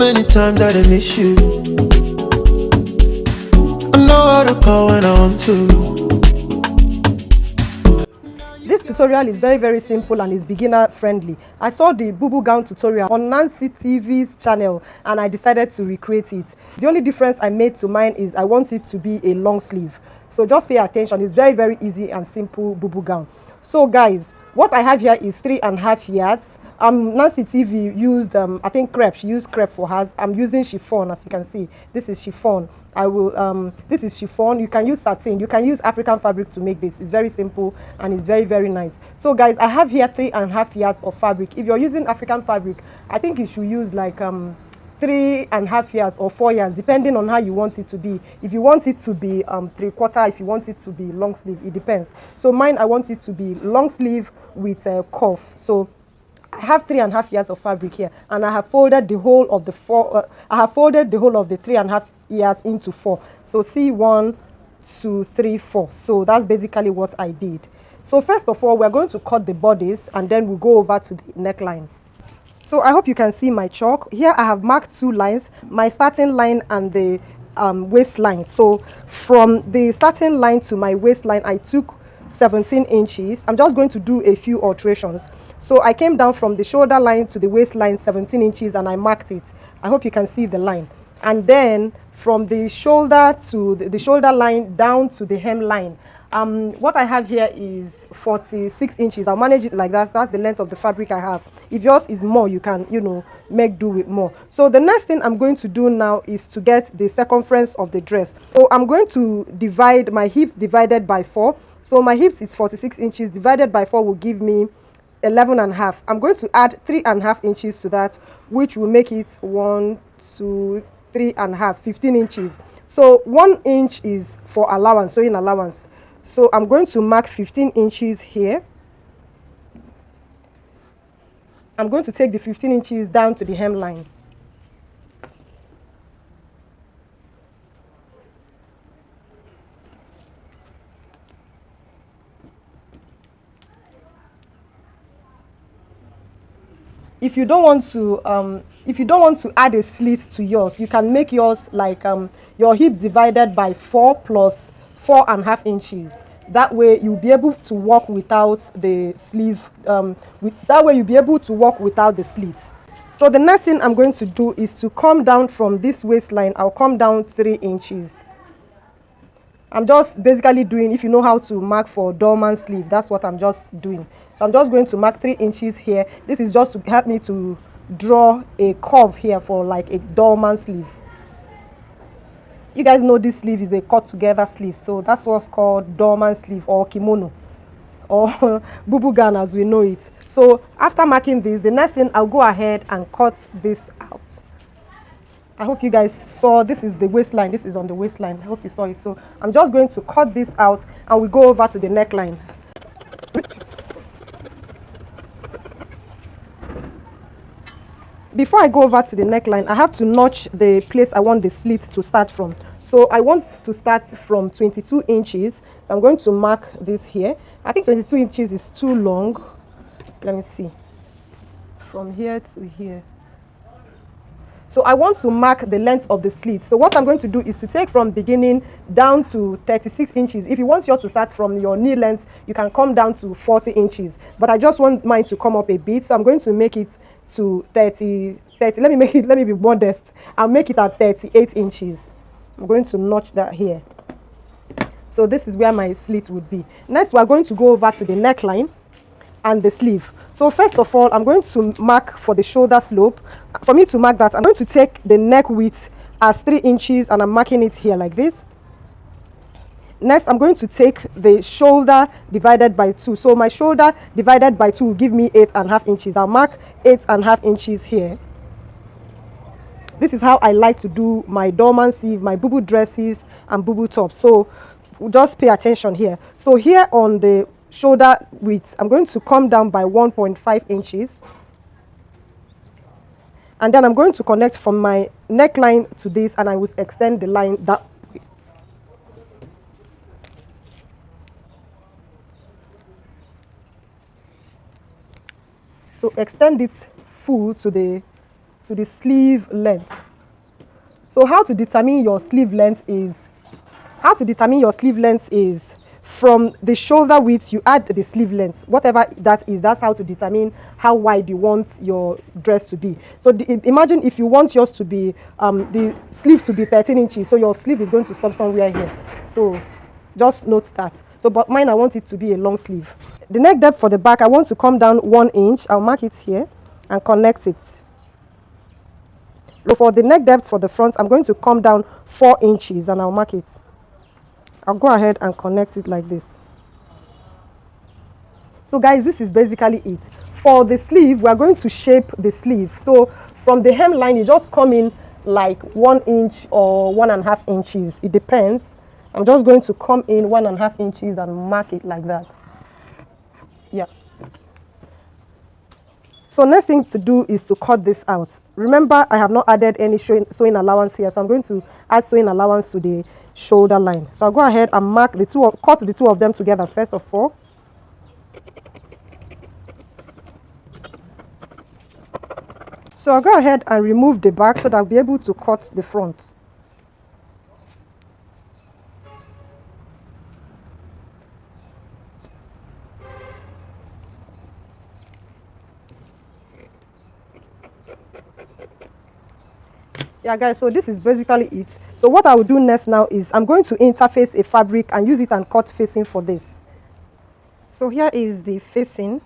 many times that I miss you. I know how to call when I want to. This tutorial is very simple and is beginner friendly. I saw the Bubu gown tutorial on Nancy TV's channel and I decided to recreate it. The only difference I made to mine is I want it to be a long sleeve. So just pay attention. It's very easy and simple Bubu gown. So guys, what I have here is 3.5 yards. Nancy TV used I think crepe. She used crepe for hers. I'm using chiffon, as you can see. This is chiffon. This is chiffon. You can use satin, you can use African fabric to make this. It's very simple and it's very nice. So guys, I have here 3.5 yards of fabric. If you're using African fabric, I think you should use like 3.5 yards or 4 yards, depending on how you want it to be. If you want it to be 3/4, if you want it to be long sleeve, it depends. So mine, I want it to be long sleeve with cuff. So I have 3.5 yards of fabric here, and I have folded the whole of the I have folded the whole of the 3.5 yards into 4. So see, 1, 2, 3, 4. So that's basically what I did. So first of all, we're going to cut the bodice, and then we'll go over to the neckline. So I hope you can see my chalk. Here I have marked 2 lines, my starting line and the waistline. So from the starting line to my waistline, I took 17 inches. I'm just going to do a few alterations. So I came down from the shoulder line to the waistline 17 inches and I marked it. I hope you can see the line. And then from the shoulder to the shoulder line down to the hem line, what I have here is 46 inches. I'll manage it like that. That's the length of the fabric I have. If yours is more, you can, you know, make do with more. So the next thing I'm going to do now is to get the circumference of the dress. So I'm going to divide my hips divided by 4. So my hips is 46 inches divided by 4 will give me 11.5. I'm going to add 3.5 inches to that, which will make it 1, 2, 3.5, 15 inches. So 1 inch is for allowance, sewing allowance. So I'm going to mark 15 inches here. I'm going to take the 15 inches down to the hemline. If you don't want to add a slit to yours, you can make yours like your hips divided by 4 plus 4.5 inches. That way you'll be able to walk without the sleeve. That way you'll be able to walk without the slit. So the next thing I'm going to do is to come down from this waistline. I'll come down 3 inches. I'm just basically doing, if you know how to mark for dormant sleeve, that's what I'm just doing. So I'm just going to mark 3 inches here. This is just to help me to draw a curve here for like a dormant sleeve. You guys know this sleeve is a cut together sleeve, so that's what's called dormant sleeve or kimono or bubu gown as we know it. So after marking this, the next thing, I'll go ahead and cut this out. I hope you guys saw, this is the waistline, this is on the waistline. I hope you saw it. So I'm just going to cut this out and we go over to the neckline. Before I go over to the neckline, I have to notch the place I want the slit to start from. So I want to start from 22 inches. So I'm going to mark this here. I think 22 inches is too long. Let me see. From here to here. So I want to mark the length of the slit. So what I'm going to do is to take from beginning down to 36 inches. If you want yours to start from your knee length, you can come down to 40 inches. But I just want mine to come up a bit. So I'm going to make it to 30. Let me be modest. I'll make it at 38 inches. I'm going to notch that here. So this is where my slit would be. Next, we're going to go over to the neckline and the sleeve. So first of all, I'm going to mark for the shoulder slope. For me to mark that, I'm going to take the neck width as 3 inches and I'm marking it here like this. Next, I'm going to take the shoulder divided by 2. So my shoulder divided by 2 will give me 8.5 inches. I'll mark 8.5 inches here. This is how I like to do my dormant sleeve, my bubu dresses and bubu tops. So just pay attention here. So here on the shoulder width, I'm going to come down by 1.5 inches. And then I'm going to connect from my neckline to this and I will extend the line that way. So extend it full to the to the sleeve length. So how to determine your sleeve length is from the shoulder width, you add the sleeve length, whatever that is. That's how to determine how wide you want your dress to be. So imagine if you want yours to be the sleeve to be 13 inches, so your sleeve is going to stop somewhere here. So just note that. So but mine, I want it to be a long sleeve. The neck depth for the back, I want to come down 1 inch. I'll mark it here and connect it. So for the neck depth for the front, I'm going to come down 4 inches and I'll mark it. I'll go ahead and connect it like this. So guys, this is basically it. For the sleeve, we are going to shape the sleeve. So from the hemline, you just come in like 1 inch or 1.5 inches. It depends. I'm just going to come in 1.5 inches and mark it like that. Yeah. So next thing to do is to cut this out. Remember, I have not added any sewing allowance here, so I'm going to add sewing allowance to the shoulder line. So I'll go ahead and mark cut the two of them together first of all. So I'll go ahead and remove the back so that I'll be able to cut the front. Yeah guys, so this is basically it. So what I will do next now is I'm going to interface a fabric and use it and cut facing for this. So here is the facing.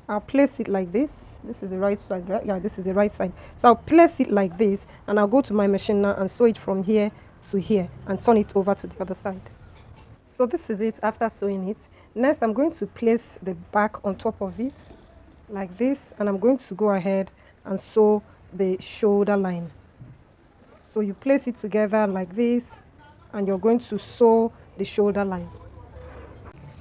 I'll place it like this. This is the right side, right? Yeah, this is the right side. So I'll place it like this and I'll go to my machine now and sew it from here to here and turn it over to the other side. So this is it after sewing it. Next, I'm going to place the back on top of it like this, and I'm going to go ahead and sew the shoulder line. So you place it together like this and you're going to sew the shoulder line.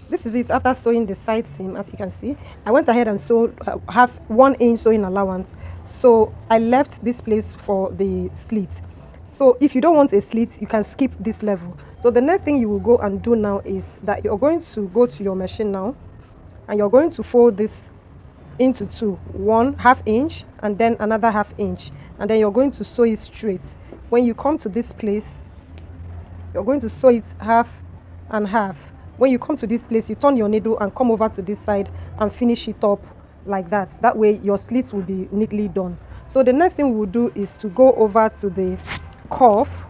This is it after sewing the side seam. As you can see, I went ahead and sewed have 1 inch sewing allowance. So I left this place for the slit. So if you don't want a slit, you can skip this level. So the next thing you will go and do now is that you're going to go to your machine now and you're going to fold this into two, 1/2 inch and then another 1/2 inch, and then you're going to sew it straight. When you come to this place, you're going to sew it 1/2 and 1/2. When you come to this place, you turn your needle and come over to this side and finish it up like that. That way your slits will be neatly done. So the next thing we will do is to go over to the cuff.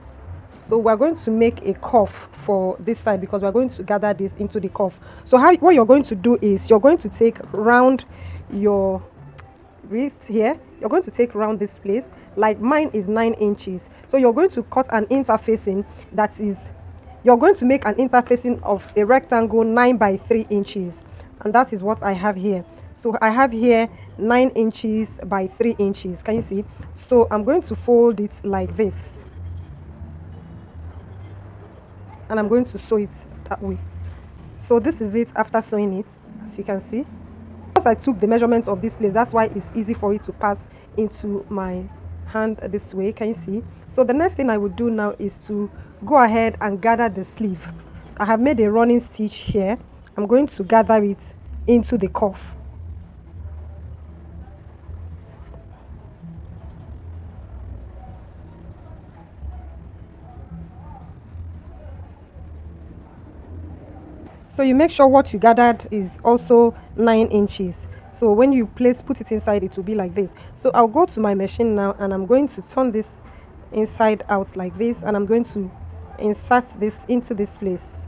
So we're going to make a cuff for this side because we're going to gather this into the cuff. So what you're going to do is you're going to take round your wrist here. You're going to take round this place, like mine is 9 inches. So you're going to cut an interfacing that is, you're going to make an interfacing of a rectangle 9 by 3 inches, and that is what I have here. So I have here 9 inches by 3 inches. Can you see? So I'm going to fold it like this and I'm going to sew it that way. So this is it after sewing it, as you can see. Because I took the measurement of this place, that's why it's easy for it to pass into my hand this way. Can you see? So the next thing I will do now is to go ahead and gather the sleeve. I have made a running stitch here. I'm going to gather it into the cuff. So you make sure what you gathered is also 9 inches. So when you put it inside, it will be like this. So I'll go to my machine now and I'm going to turn this inside out like this, and I'm going to insert this into this place.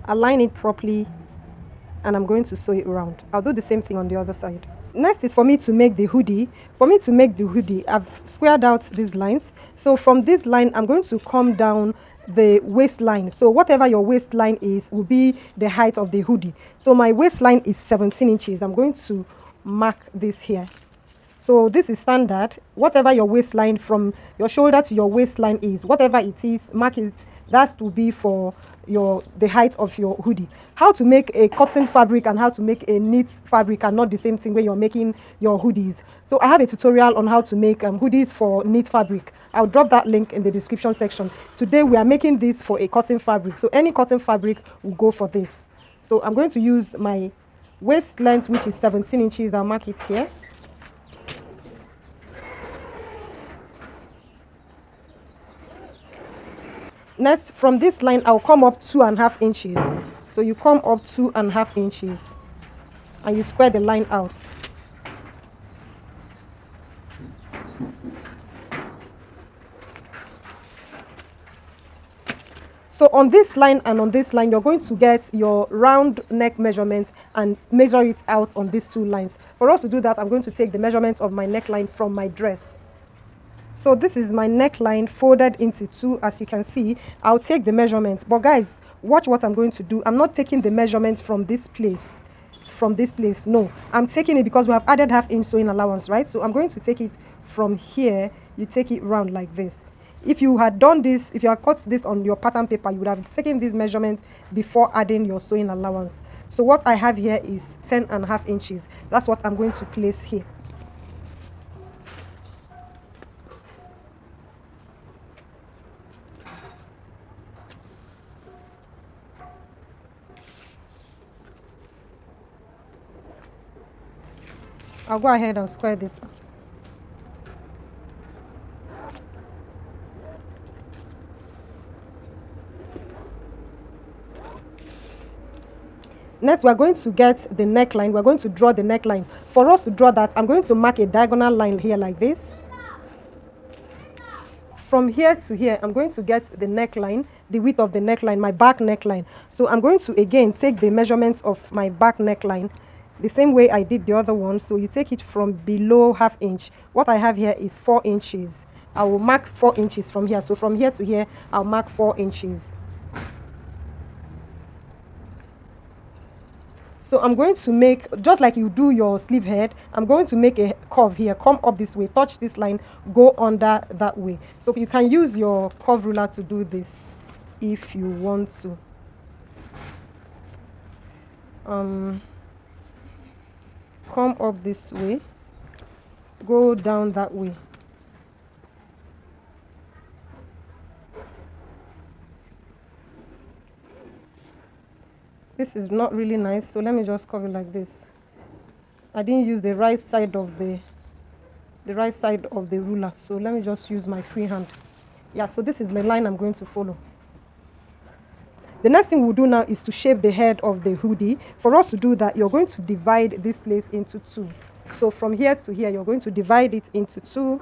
Align it properly and I'm going to sew it around. I'll do the same thing on the other side. Next is for me to make the hoodie. For me to make the hoodie, I've squared out these lines. So from this line, I'm going to come down the waistline. So whatever your waistline is will be the height of the hoodie. So my waistline is 17 inches. I'm going to mark this here. So this is standard. Whatever your waistline from your shoulder to your waistline is, whatever it is, mark it. That will be for the height of your hoodie. How to make a cotton fabric and how to make a knit fabric are not the same thing when you're making your hoodies. So I have a tutorial on how to make hoodies for knit fabric. I'll drop that link in the description section. Today we are making this for a cotton fabric. So any cotton fabric will go for this. So I'm going to use my Waist length, which is 17 inches, I'll mark it here. Next, from this line, I'll come up 2.5 inches. So you come up 2.5 inches and you square the line out. So on this line and on this line, you're going to get your round neck measurement and measure it out on these two lines. For us to do that, I'm going to take the measurements of my neckline from my dress. So this is my neckline folded into two. As you can see, I'll take the measurement. But guys, watch what I'm going to do. I'm not taking the measurement from this place. No, I'm taking it because we have added 1/2 inch sewing allowance, right? So I'm going to take it from here. You take it round like this. If you had done this, if you had cut this on your pattern paper, you would have taken these measurements before adding your sewing allowance. So what I have here is 10.5 inches. That's what I'm going to place here. I'll go ahead and square this out. Next, we're going to get the neckline. We're going to draw the neckline. For us to draw that, I'm going to mark a diagonal line here like this. From here to here, I'm going to get the neckline, the width of the neckline, my back neckline. So I'm going to again take the measurements of my back neckline the same way I did the other one. So you take it from below 1/2 inch. What I have here is 4 inches. I will mark 4 inches from here. So from here to here, I'll mark 4 inches. So I'm going to make, just like you do your sleeve head, I'm going to make a curve here, come up this way, touch this line, go under that way. So you can use your curve ruler to do this if you want to. Come up this way, go down that way. This is not really nice, so let me just cover it like this. I didn't use the right side of the ruler, so let me just use my free hand. Yeah, so this is the line I'm going to follow. The next thing we'll do now is to shape the head of the hoodie. For us to do that, you're going to divide this place into two. So from here to here, you're going to divide it into two,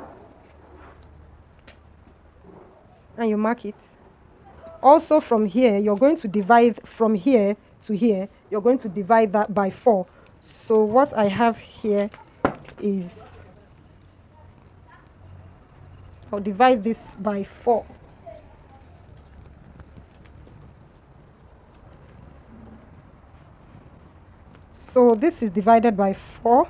and you mark it. Also from here, you're going to divide from here to here, you're going to divide that by 4. So what I have here is, I'll divide this by 4. So this is divided by 4.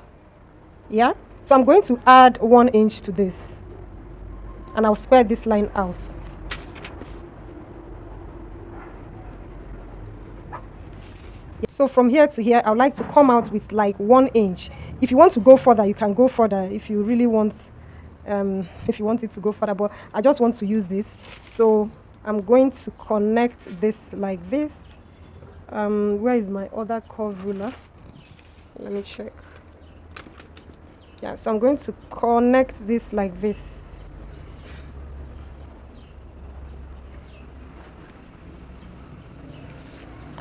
Yeah, so I'm going to add 1 inch to this, and I'll square this line out. So from here to here, I would like to come out with like 1 inch. If you want to go further, you can go further if you really want, if you want it to go further, but I just want to use this. So I'm going to connect this like this. Where is my other curve ruler? Let me check. Yeah, so I'm going to connect this like this.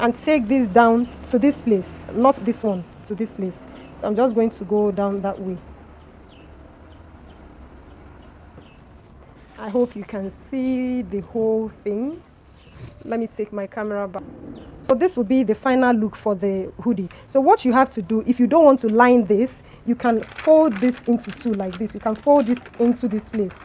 And take this down to this place, not this one, to this place. So I'm just going to go down that way. I hope you can see the whole thing. Let me take my camera back. So this will be the final look for the hoodie. So what you have to do, if you don't want to line this, you can fold this into two like this. You can fold this into this place.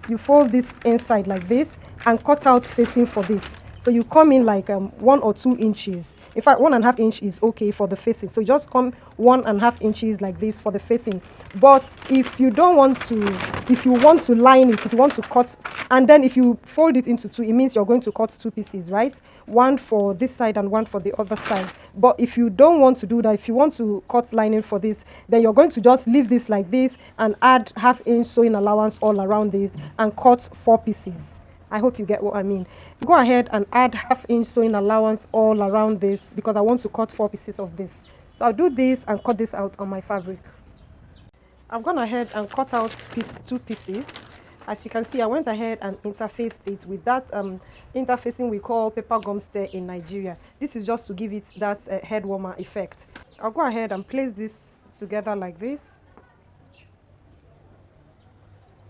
You fold this inside like this and cut out facing for this. So you come in like 1 or 2 inches. In fact, 1.5 inch is okay for the facing. So you just come 1.5 inches like this for the facing. But if you don't want to, if you want to line it, if you want to cut, and then if you fold it into two, it means you're going to cut 2 pieces, right? One for this side and one for the other side. But if you don't want to do that, if you want to cut lining for this, then you're going to just leave this like this and add 1/2 inch sewing allowance all around this and cut 4 pieces. I hope you get what I mean. Go ahead and add 1/2 inch sewing allowance all around this because I want to cut 4 pieces of this. So I'll do this and cut this out on my fabric. I've gone ahead and cut out 2 pieces. As you can see, I went ahead and interfaced it with that interfacing we call paper gum stir in Nigeria. This is just to give it that head warmer effect. I'll go ahead and place this together like this,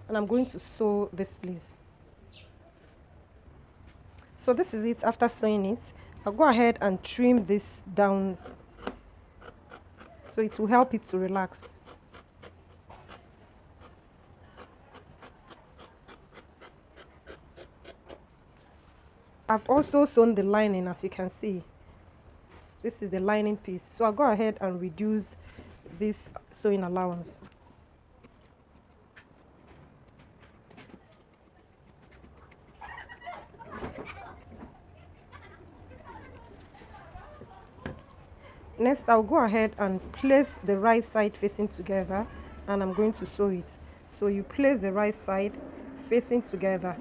and I'm going to sew this place. So this is it after sewing it. I'll go ahead and trim this down so it will help it to relax. I've also sewn the lining, as you can see. This is the lining piece. So I'll go ahead and reduce this sewing allowance. Next, I'll go ahead and place the right side facing together, and I'm going to sew it. So you place the right side facing together.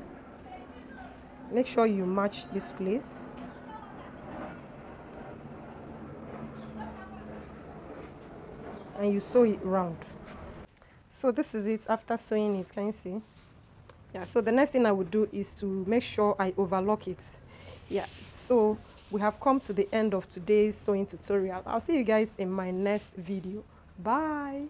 Make sure you match this place. And you sew it round. So this is it after sewing it. Can you see? Yeah, so the next thing I would do is to make sure I overlock it. Yeah, so we have come to the end of today's sewing tutorial. I'll see you guys in my next video. Bye.